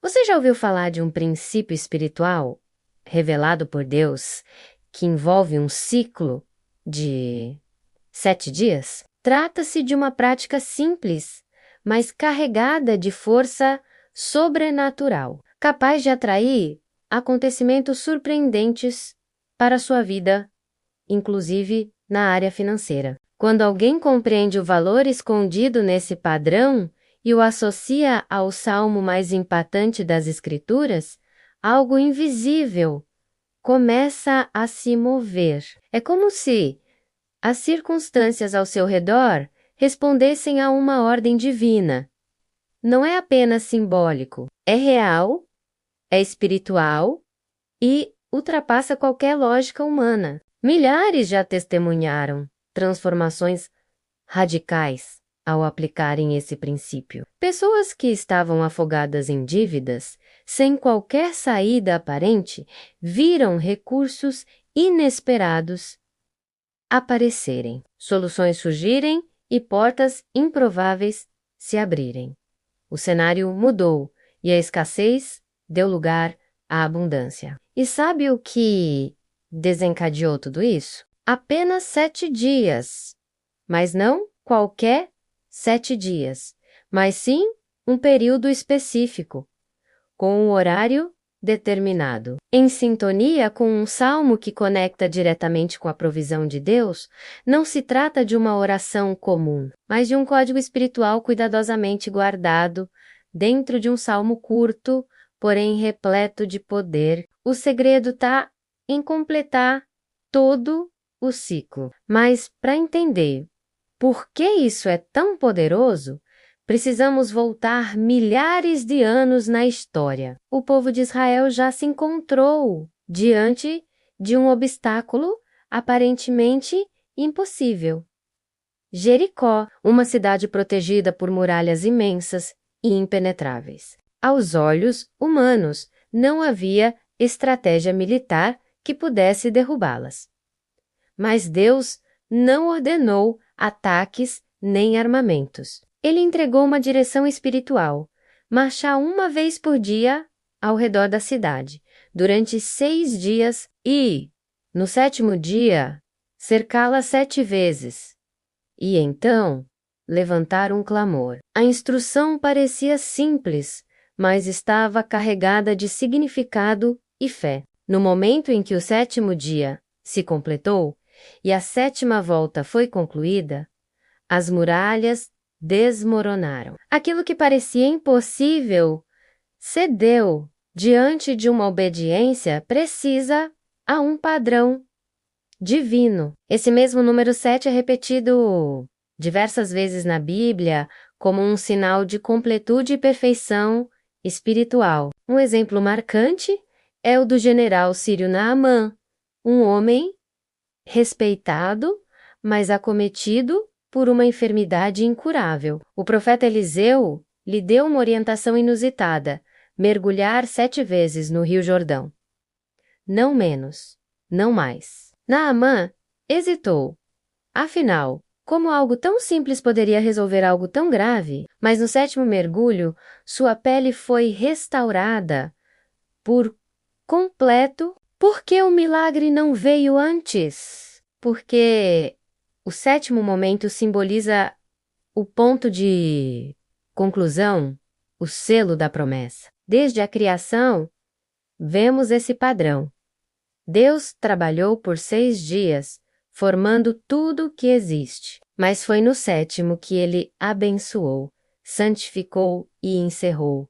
Você já ouviu falar de um princípio espiritual revelado por Deus que envolve um ciclo de 7 dias? Trata-se de uma prática simples, mas carregada de força sobrenatural, capaz de atrair acontecimentos surpreendentes para a sua vida, inclusive na área financeira. Quando alguém compreende o valor escondido nesse padrão e o associa ao salmo mais impactante das Escrituras, algo invisível começa a se mover. É como se as circunstâncias ao seu redor respondessem a uma ordem divina. Não é apenas simbólico, é real, é espiritual e ultrapassa qualquer lógica humana. Milhares já testemunharam transformações radicais ao aplicarem esse princípio. Pessoas que estavam afogadas em dívidas, sem qualquer saída aparente, viram recursos inesperados aparecerem, soluções surgirem e portas improváveis se abrirem. O cenário mudou e a escassez deu lugar à abundância. E sabe o que desencadeou tudo isso? Apenas 7 dias. Mas não qualquer 7 dias, mas sim um período específico, com um horário determinado. Em sintonia com um salmo que conecta diretamente com a provisão de Deus, não se trata de uma oração comum, mas de um código espiritual cuidadosamente guardado dentro de um salmo curto, porém repleto de poder. O segredo está em completar todo o ciclo. Mas para entender por que isso é tão poderoso, precisamos voltar milhares de anos na história. O povo de Israel já se encontrou diante de um obstáculo aparentemente impossível. Jericó, uma cidade protegida por muralhas imensas e impenetráveis. Aos olhos humanos, não havia estratégia militar que pudesse derrubá-las. Mas Deus não ordenou ataques nem armamentos. Ele entregou uma direção espiritual: marchar uma vez por dia ao redor da cidade, durante 6 dias e, no 7º dia, cercá-la 7 vezes. E então, levantar um clamor. A instrução parecia simples, mas estava carregada de significado e fé. No momento em que o 7º dia se completou e a 7ª volta foi concluída, as muralhas desmoronaram. Aquilo que parecia impossível cedeu diante de uma obediência precisa a um padrão divino. Esse mesmo número 7 é repetido diversas vezes na Bíblia como um sinal de completude e perfeição espiritual. Um exemplo marcante é o do general sírio Naamã, um homem respeitado, mas acometido por uma enfermidade incurável. O profeta Eliseu lhe deu uma orientação inusitada: mergulhar 7 vezes no Rio Jordão. Não menos, não mais. Naamã hesitou. Afinal, como algo tão simples poderia resolver algo tão grave? Mas no 7º mergulho, sua pele foi restaurada por completo. Por que o milagre não veio antes? Porque o 7º momento simboliza o ponto de conclusão, o selo da promessa. Desde a criação, vemos esse padrão. Deus trabalhou por 6 dias, formando tudo o que existe. Mas foi no 7º que ele abençoou, santificou e encerrou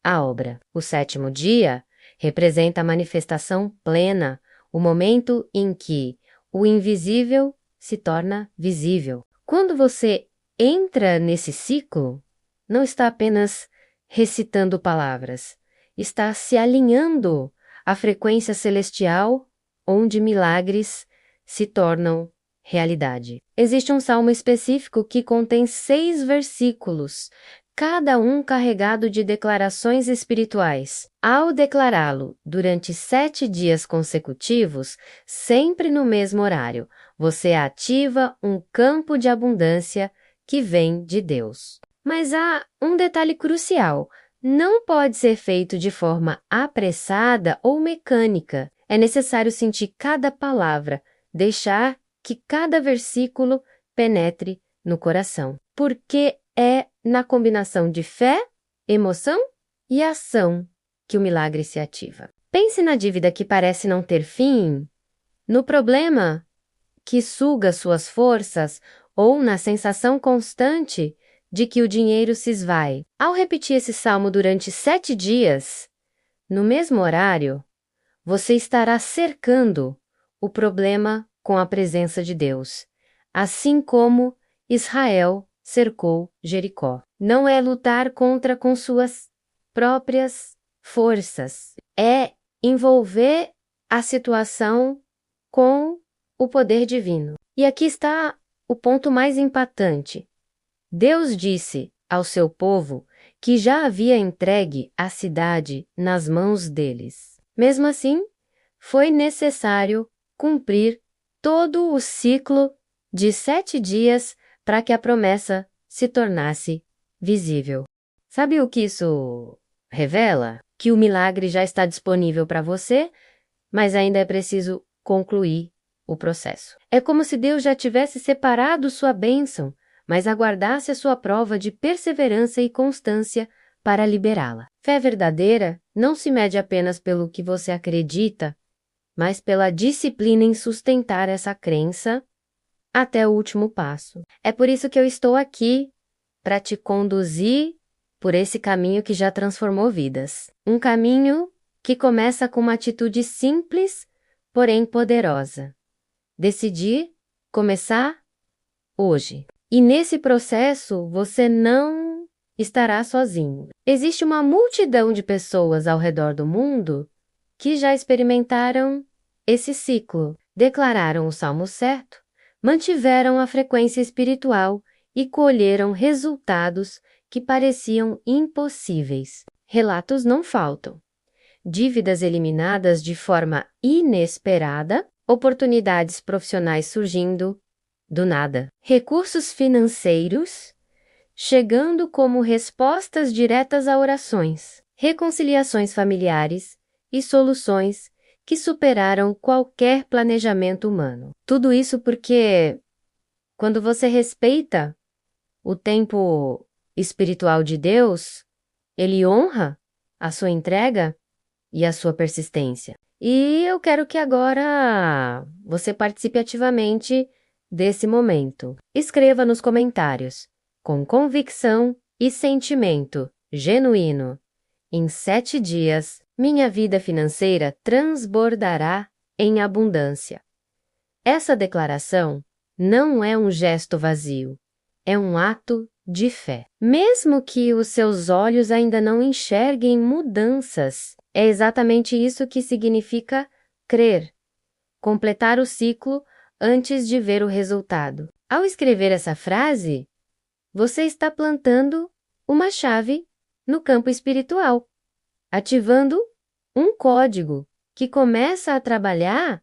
a obra. O 7º dia representa a manifestação plena, o momento em que o invisível se torna visível. Quando você entra nesse ciclo, não está apenas recitando palavras, está se alinhando à frequência celestial, onde milagres se tornam realidade. Existe um salmo específico que contém 6 versículos, cada um carregado de declarações espirituais. Ao declará-lo durante 7 dias consecutivos, sempre no mesmo horário, você ativa um campo de abundância que vem de Deus. Mas há um detalhe crucial: não pode ser feito de forma apressada ou mecânica. É necessário sentir cada palavra, deixar que cada versículo penetre no coração. Porque é na combinação de fé, emoção e ação que o milagre se ativa. Pense na dívida que parece não ter fim, no problema que suga suas forças ou na sensação constante de que o dinheiro se esvai. Ao repetir esse salmo durante 7 dias, no mesmo horário, você estará cercando o problema com a presença de Deus, assim como Israel cercou Jericó. Não é lutar contra com suas próprias forças, é envolver a situação com o poder divino. E aqui está o ponto mais impactante. Deus disse ao seu povo que já havia entregue a cidade nas mãos deles. Mesmo assim, foi necessário cumprir todo o ciclo de 7 dias para que a promessa se tornasse visível. Sabe o que isso revela? Que o milagre já está disponível para você, mas ainda é preciso concluir o processo. É como se Deus já tivesse separado sua bênção, mas aguardasse a sua prova de perseverança e constância para liberá-la. Fé verdadeira não se mede apenas pelo que você acredita, mas pela disciplina em sustentar essa crença até o último passo. É por isso que eu estou aqui, para te conduzir por esse caminho que já transformou vidas. Um caminho que começa com uma atitude simples, porém poderosa. Decidir começar hoje. E nesse processo, você não estará sozinho. Existe uma multidão de pessoas ao redor do mundo que já experimentaram esse ciclo, declararam o salmo certo, mantiveram a frequência espiritual e colheram resultados que pareciam impossíveis. Relatos não faltam. Dívidas eliminadas de forma inesperada, oportunidades profissionais surgindo do nada, recursos financeiros chegando como respostas diretas a orações, reconciliações familiares e soluções que superaram qualquer planejamento humano. Tudo isso porque, quando você respeita o tempo espiritual de Deus, Ele honra a sua entrega e a sua persistência. E eu quero que agora você participe ativamente desse momento. Escreva nos comentários, com convicção e sentimento genuíno. Em 7 dias, minha vida financeira transbordará em abundância. Essa declaração não é um gesto vazio, é um ato de fé. Mesmo que os seus olhos ainda não enxerguem mudanças, é exatamente isso que significa crer, completar o ciclo antes de ver o resultado. Ao escrever essa frase, você está plantando uma chave no campo espiritual, ativando um código que começa a trabalhar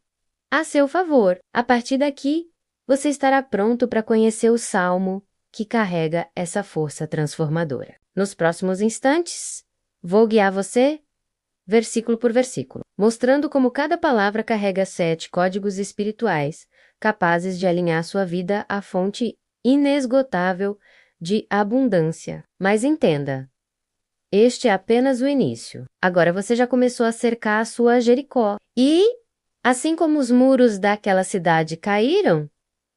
a seu favor. A partir daqui, você estará pronto para conhecer o salmo que carrega essa força transformadora. Nos próximos instantes, vou guiar você versículo por versículo, mostrando como cada palavra carrega 7 códigos espirituais capazes de alinhar sua vida à fonte inesgotável de abundância. Mas entenda, este é apenas o início. Agora você já começou a cercar a sua Jericó. E, assim como os muros daquela cidade caíram,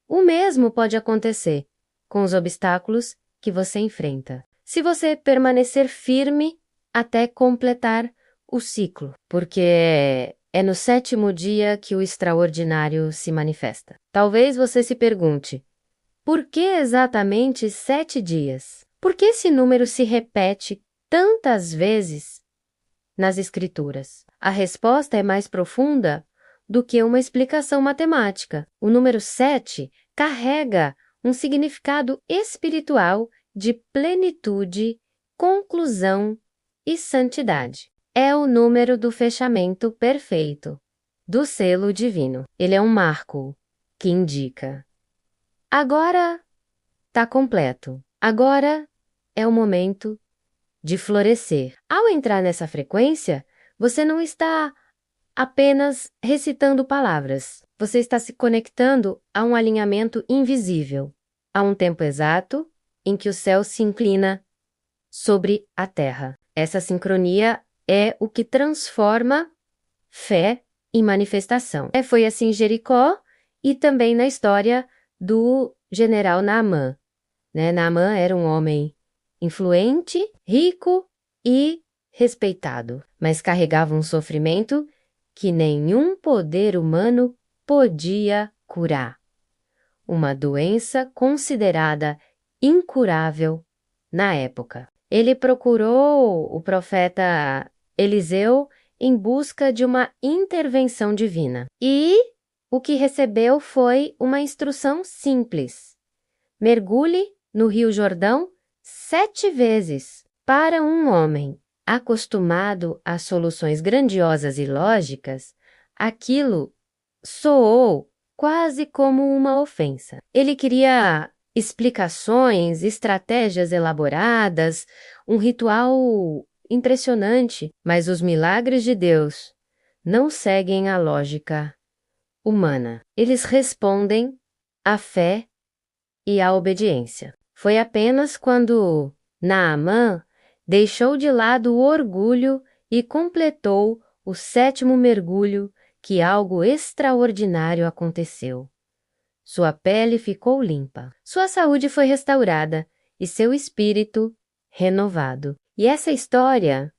o mesmo pode acontecer com os obstáculos que você enfrenta. Se você permanecer firme até completar o ciclo, porque é no 7º dia que o extraordinário se manifesta. Talvez você se pergunte, por que exatamente 7 dias? Por que esse número se repete tantas vezes nas Escrituras? A resposta é mais profunda do que uma explicação matemática. O número 7 carrega um significado espiritual de plenitude, conclusão e santidade. É o número do fechamento perfeito, do selo divino. Ele é um marco que indica: agora está completo. Agora é o momento de florescer. Ao entrar nessa frequência, você não está apenas recitando palavras. Você está se conectando a um alinhamento invisível, a um tempo exato em que o céu se inclina sobre a terra. Essa sincronia é o que transforma fé em manifestação. Foi assim em Jericó e também na história do general Naamã. Naamã era um homem influente, rico e respeitado, mas carregava um sofrimento que nenhum poder humano podia curar. Uma doença considerada incurável na época. Ele procurou o profeta Eliseu em busca de uma intervenção divina. E o que recebeu foi uma instrução simples. Mergulhe no Rio Jordão 7 vezes. Para um homem acostumado a soluções grandiosas e lógicas, aquilo soou quase como uma ofensa. Ele queria explicações, estratégias elaboradas, um ritual impressionante, mas os milagres de Deus não seguem a lógica humana. Eles respondem à fé e à obediência. Foi apenas quando Naamã deixou de lado o orgulho e completou o 7º mergulho que algo extraordinário aconteceu. Sua pele ficou limpa, sua saúde foi restaurada e seu espírito renovado. E essa história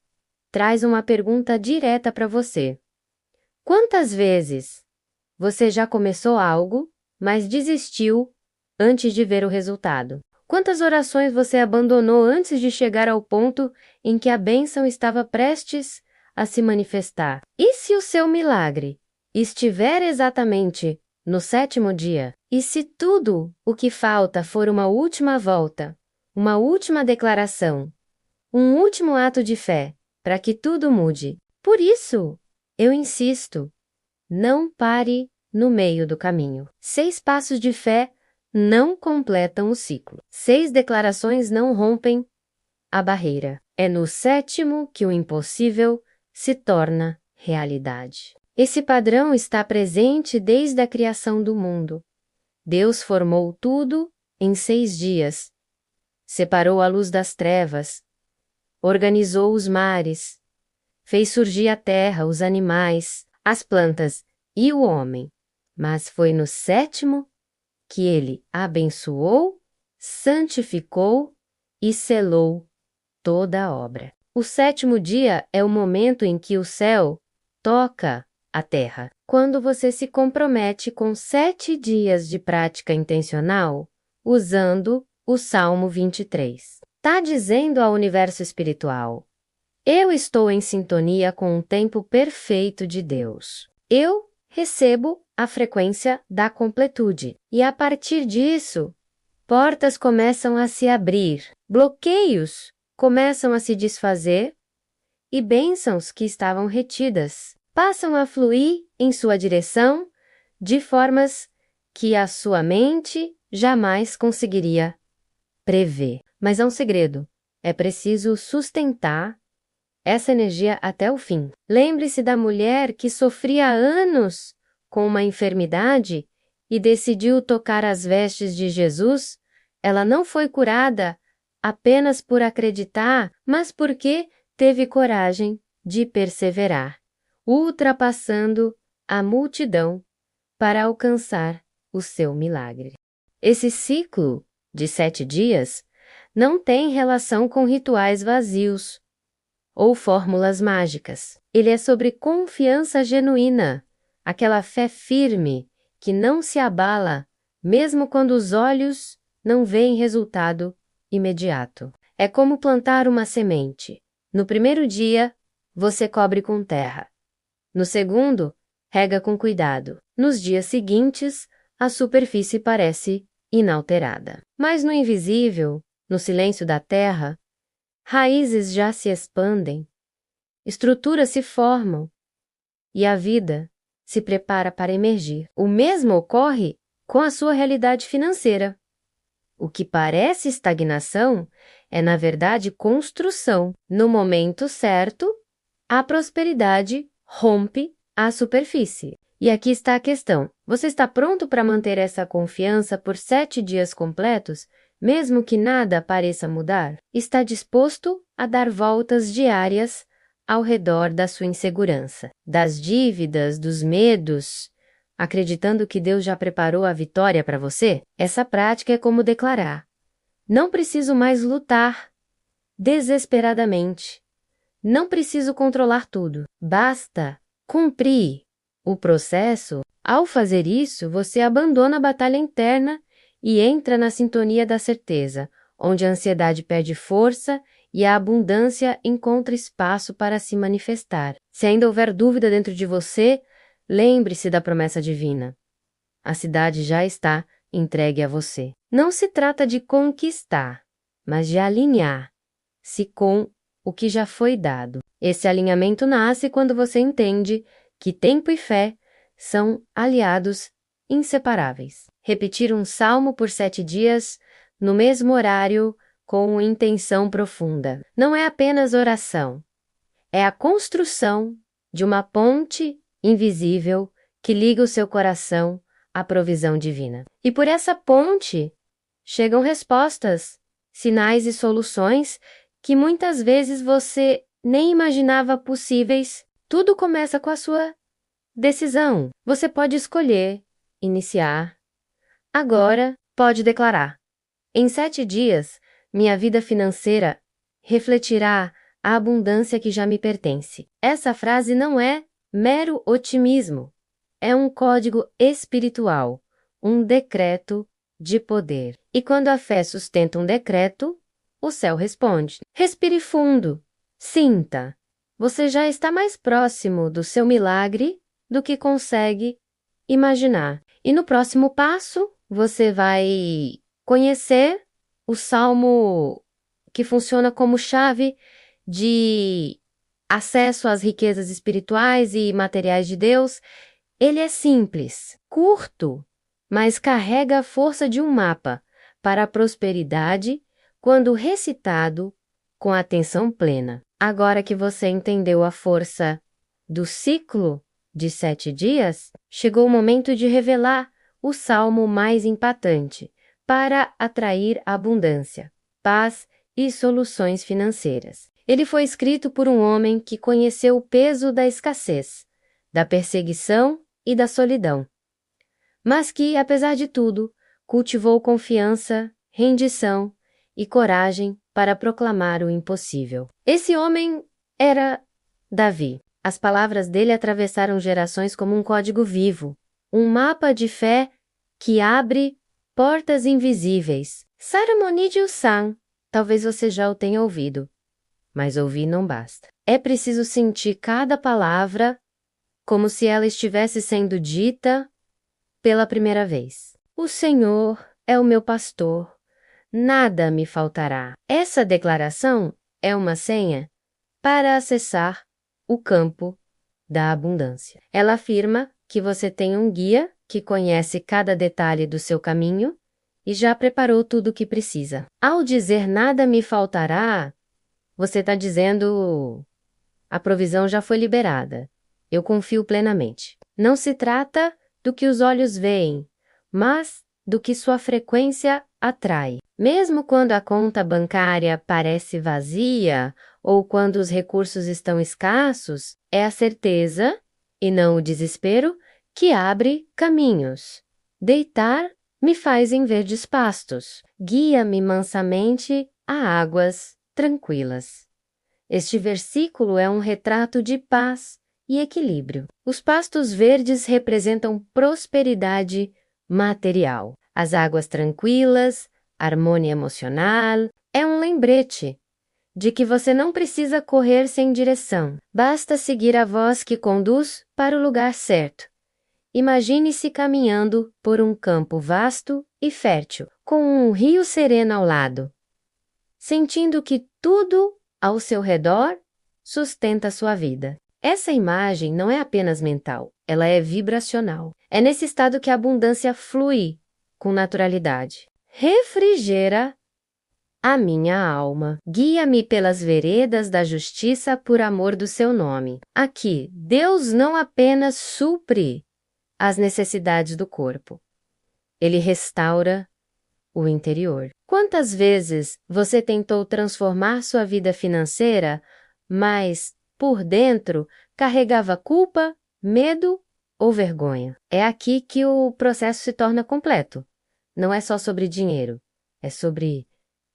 traz uma pergunta direta para você. Quantas vezes você já começou algo, mas desistiu antes de ver o resultado? Quantas orações você abandonou antes de chegar ao ponto em que a bênção estava prestes a se manifestar? E se o seu milagre estiver exatamente no 7º dia? E se tudo o que falta for uma última volta, uma última declaração, um último ato de fé para que tudo mude? Por isso, eu insisto, não pare no meio do caminho. 6 passos de fé não completam o ciclo. 6 declarações não rompem a barreira. É no 7º que o impossível se torna realidade. Esse padrão está presente desde a criação do mundo. Deus formou tudo em 6 dias. Separou a luz das trevas, organizou os mares, fez surgir a terra, os animais, as plantas e o homem. Mas foi no 7º que ele abençoou, santificou e selou toda a obra. O 7º dia é o momento em que o céu toca a terra. Quando você se compromete com 7 dias de prática intencional, usando o Salmo 23. Está dizendo ao universo espiritual: eu estou em sintonia com o tempo perfeito de Deus. Eu recebo a frequência da completude. E a partir disso, portas começam a se abrir, bloqueios começam a se desfazer e bênçãos que estavam retidas passam a fluir em sua direção de formas que a sua mente jamais conseguiria prever. Mas há um segredo: é preciso sustentar essa energia até o fim. Lembre-se da mulher que sofria há anos com uma enfermidade e decidiu tocar as vestes de Jesus. Ela não foi curada apenas por acreditar, mas porque teve coragem de perseverar, ultrapassando a multidão para alcançar o seu milagre. Esse ciclo de 7 dias não tem relação com rituais vazios ou fórmulas mágicas. Ele é sobre confiança genuína, aquela fé firme que não se abala, mesmo quando os olhos não veem resultado imediato. É como plantar uma semente. No primeiro dia, você cobre com terra. No segundo, rega com cuidado. Nos dias seguintes, a superfície parece inalterada. Mas no invisível, no silêncio da terra, raízes já se expandem, estruturas se formam e a vida se prepara para emergir. O mesmo ocorre com a sua realidade financeira. O que parece estagnação É, na verdade, construção. No momento certo, a prosperidade rompe a superfície. E aqui está a questão. Você está pronto para manter essa confiança por 7 dias completos, mesmo que nada pareça mudar? Está disposto a dar voltas diárias ao redor da sua insegurança, das dívidas, dos medos, acreditando que Deus já preparou a vitória para você? Essa prática é como declarar: não preciso mais lutar desesperadamente. Não preciso controlar tudo. Basta cumprir o processo. Ao fazer isso, você abandona a batalha interna e entra na sintonia da certeza, onde a ansiedade perde força e a abundância encontra espaço para se manifestar. Se ainda houver dúvida dentro de você, lembre-se da promessa divina. A cidade já está entregue a você. Não se trata de conquistar, mas de alinhar-se com o que já foi dado. Esse alinhamento nasce quando você entende que tempo e fé são aliados inseparáveis. Repetir um salmo por 7 dias, no mesmo horário, com intenção profunda. Não é apenas oração, é a construção de uma ponte invisível que liga o seu coração à provisão divina. E por essa ponte chegam respostas, sinais e soluções que muitas vezes você nem imaginava possíveis. Tudo começa com a sua decisão. Você pode escolher, iniciar. Agora, pode declarar: em 7 dias, minha vida financeira refletirá a abundância que já me pertence. Essa frase não é mero otimismo. É um código espiritual, um decreto de poder. E quando a fé sustenta um decreto, o céu responde. Respire fundo. Sinta. Você já está mais próximo do seu milagre do que consegue imaginar. E no próximo passo, você vai conhecer o salmo que funciona como chave de acesso às riquezas espirituais e materiais de Deus. Ele é simples, curto, mas carrega a força de um mapa para a prosperidade quando recitado com atenção plena. Agora que você entendeu a força do ciclo de 7 dias, chegou o momento de revelar o salmo mais impactante para atrair abundância, paz e soluções financeiras. Ele foi escrito por um homem que conheceu o peso da escassez, da perseguição e da solidão, mas que, apesar de tudo, cultivou confiança, rendição e coragem para proclamar o impossível. Esse homem era Davi. As palavras dele atravessaram gerações como um código vivo, um mapa de fé que abre portas invisíveis. Saramonidil-san, talvez você já o tenha ouvido, mas ouvir não basta. É preciso sentir cada palavra como se ela estivesse sendo dita pela primeira vez. O Senhor é o meu pastor, nada me faltará. Essa declaração é uma senha para acessar o campo da abundância. Ela afirma que você tem um guia que conhece cada detalhe do seu caminho e já preparou tudo o que precisa. Ao dizer nada me faltará, você está dizendo: a provisão já foi liberada. Eu confio plenamente. Não se trata do que os olhos veem, mas do que sua frequência atrai. Mesmo quando a conta bancária parece vazia ou quando os recursos estão escassos, é a certeza, e não o desespero, que abre caminhos. Deitar me faz em verdes pastos. Guia-me mansamente a águas tranquilas. Este versículo é um retrato de paz e equilíbrio. Os pastos verdes representam prosperidade material. As águas tranquilas, harmonia emocional, é um lembrete de que você não precisa correr sem direção. Basta seguir a voz que conduz para o lugar certo. Imagine-se caminhando por um campo vasto e fértil, com um rio sereno ao lado, sentindo que tudo ao seu redor sustenta sua vida. Essa imagem não é apenas mental, ela é vibracional. É nesse estado que a abundância flui com naturalidade. Refrigera a minha alma. Guia-me pelas veredas da justiça por amor do seu nome. Aqui, Deus não apenas supre as necessidades do corpo. Ele restaura o interior. Quantas vezes você tentou transformar sua vida financeira, mas, por dentro, carregava culpa, medo ou vergonha? É aqui que o processo se torna completo. Não é só sobre dinheiro, é sobre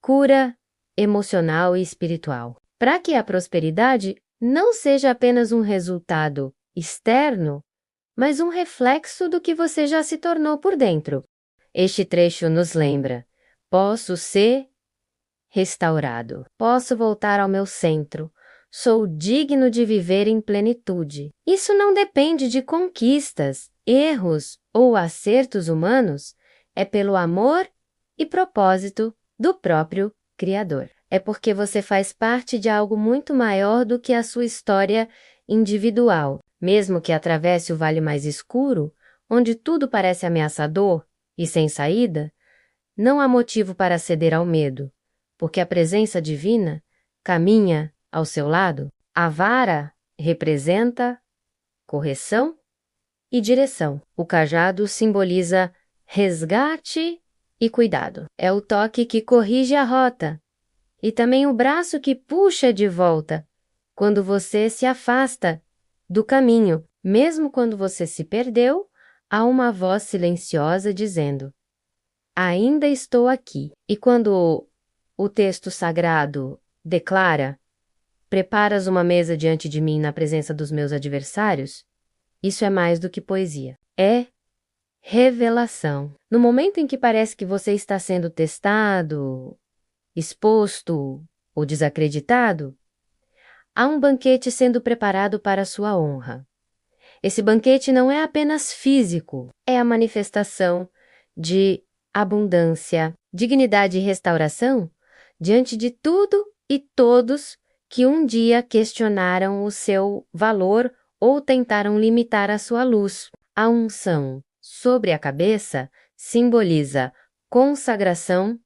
cura emocional e espiritual. Para que a prosperidade não seja apenas um resultado externo, mas um reflexo do que você já se tornou por dentro. Este trecho nos lembra: posso ser restaurado, posso voltar ao meu centro, sou digno de viver em plenitude. Isso não depende de conquistas, erros ou acertos humanos, é pelo amor e propósito do próprio Criador. É porque você faz parte de algo muito maior do que a sua história individual. Mesmo que atravesse o vale mais escuro, onde tudo parece ameaçador e sem saída, não há motivo para ceder ao medo, porque a presença divina caminha ao seu lado. A vara representa correção e direção. O cajado simboliza resgate e cuidado. É o toque que corrige a rota e também o braço que puxa de volta quando você se afasta do caminho. Mesmo quando você se perdeu, há uma voz silenciosa dizendo: ainda estou aqui. E quando o texto sagrado declara: preparas uma mesa diante de mim na presença dos meus adversários, isso é mais do que poesia. É revelação. No momento em que parece que você está sendo testado, exposto ou desacreditado, há um banquete sendo preparado para a sua honra. Esse banquete não é apenas físico, é a manifestação de abundância, dignidade e restauração diante de tudo e todos que um dia questionaram o seu valor ou tentaram limitar a sua luz. A unção sobre a cabeça simboliza consagração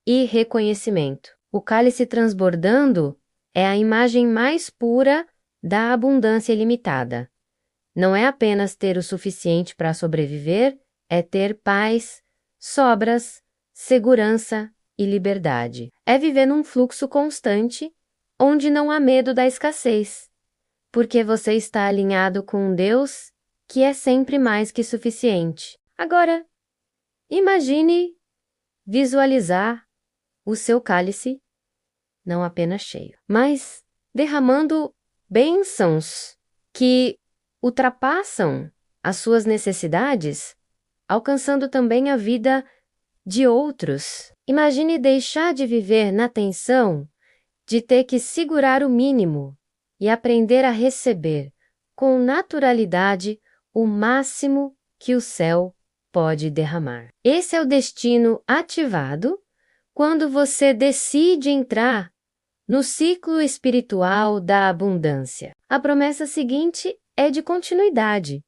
e reconhecimento. O cálice transbordando é a imagem mais pura da abundância ilimitada. Não é apenas ter o suficiente para sobreviver, é ter paz, sobras, segurança e liberdade. É viver num fluxo constante, onde não há medo da escassez, porque você está alinhado com um Deus que é sempre mais que suficiente. Agora, imagine visualizar o seu cálice não apenas cheio, mas derramando bênçãos que ultrapassam as suas necessidades, alcançando também a vida de outros. Imagine deixar de viver na tensão de ter que segurar o mínimo e aprender a receber com naturalidade o máximo que o céu pode derramar. Esse é o destino ativado quando você decide entrar no ciclo espiritual da abundância. A promessa seguinte é de continuidade.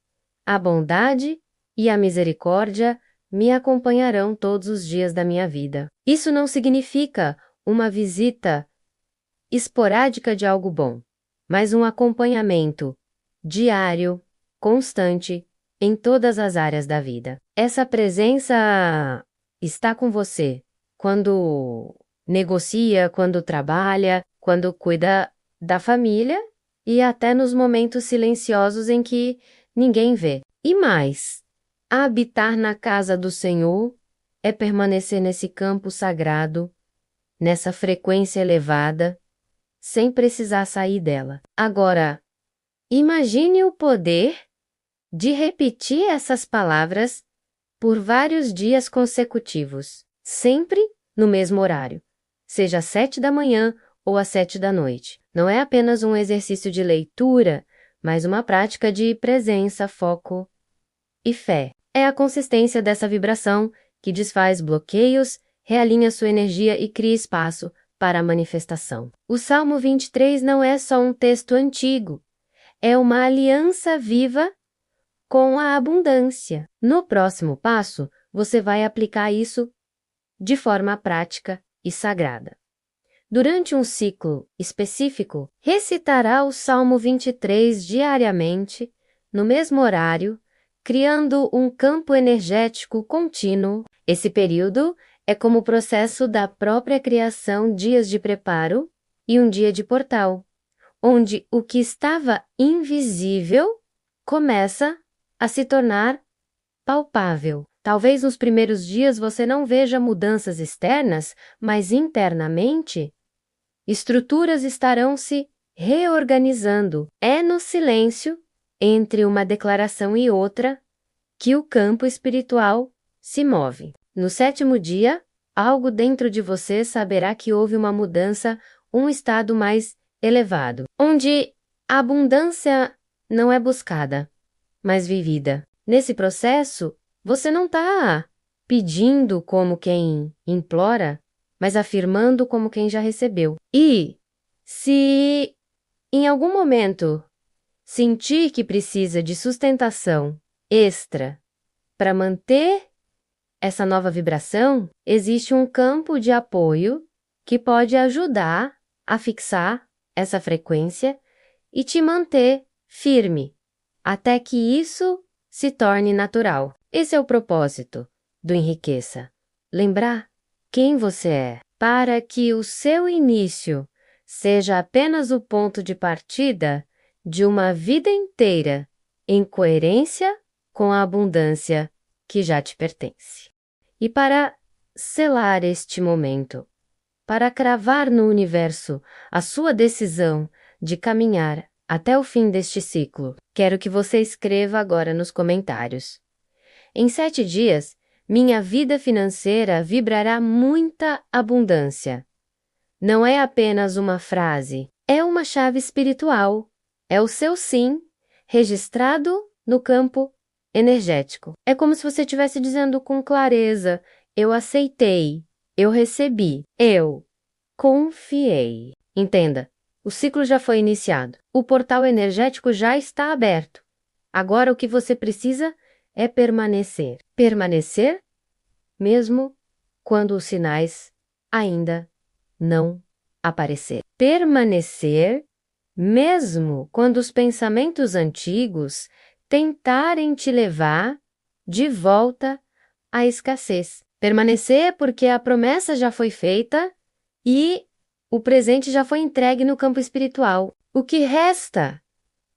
A bondade e a misericórdia me acompanharão todos os dias da minha vida. Isso não significa uma visita esporádica de algo bom, mas um acompanhamento diário, constante, em todas as áreas da vida. Essa presença está com você quando negocia, quando trabalha, quando cuida da família e até nos momentos silenciosos em que ninguém vê. E mais, habitar na casa do Senhor é permanecer nesse campo sagrado, nessa frequência elevada, sem precisar sair dela. Agora, imagine o poder de repetir essas palavras por vários dias consecutivos, sempre no mesmo horário, seja às 7 da manhã ou às 7 da noite. Não é apenas um exercício de leitura, mas uma prática de presença, foco e fé. É a consistência dessa vibração que desfaz bloqueios, realinha sua energia e cria espaço para a manifestação. O Salmo 23 não é só um texto antigo, é uma aliança viva com a abundância. No próximo passo, você vai aplicar isso de forma prática e sagrada. Durante um ciclo específico, recitará o Salmo 23 diariamente, no mesmo horário, criando um campo energético contínuo. Esse período é como o processo da própria criação, dias de preparo e um dia de portal, onde o que estava invisível começa a se tornar palpável. Talvez nos primeiros dias você não veja mudanças externas, mas internamente, estruturas estarão se reorganizando. É no silêncio, entre uma declaração e outra, que o campo espiritual se move. No 7º dia, algo dentro de você saberá que houve uma mudança, um estado mais elevado, onde a abundância não é buscada, mas vivida. Nesse processo, você não está pedindo como quem implora, mas afirmando como quem já recebeu. E se em algum momento sentir que precisa de sustentação extra para manter essa nova vibração, existe um campo de apoio que pode ajudar a fixar essa frequência e te manter firme, até que isso se torne natural. Esse é o propósito do Enriqueça. Lembrar quem você é, para que o seu início seja apenas o ponto de partida de uma vida inteira em coerência com a abundância que já te pertence. E para selar este momento, para cravar no universo a sua decisão de caminhar até o fim deste ciclo, quero que você escreva agora nos comentários. Em 7 dias, minha vida financeira vibrará muita abundância. Não é apenas uma frase, é uma chave espiritual. É o seu sim, registrado no campo energético. É como se você estivesse dizendo com clareza: eu aceitei, eu recebi, eu confiei. Entenda, o ciclo já foi iniciado. O portal energético já está aberto. Agora o que você precisa é permanecer. Permanecer mesmo quando os sinais ainda não aparecerem. Permanecer mesmo quando os pensamentos antigos tentarem te levar de volta à escassez. Permanecer porque a promessa já foi feita e o presente já foi entregue no campo espiritual. O que resta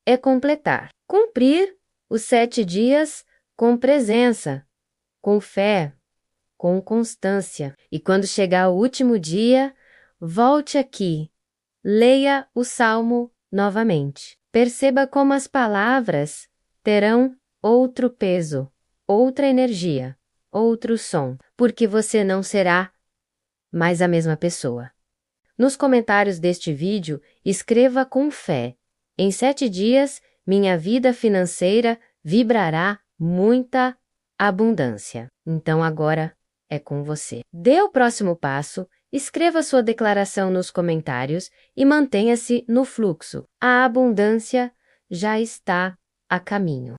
é completar, cumprir os 7 dias com presença, com fé, com constância. E quando chegar o último dia, volte aqui, leia o Salmo novamente. Perceba como as palavras terão outro peso, outra energia, outro som, porque você não será mais a mesma pessoa. Nos comentários deste vídeo, escreva com fé: em 7 dias, minha vida financeira vibrará muita abundância. Então agora é com você. Dê o próximo passo, escreva sua declaração nos comentários e mantenha-se no fluxo. A abundância já está a caminho.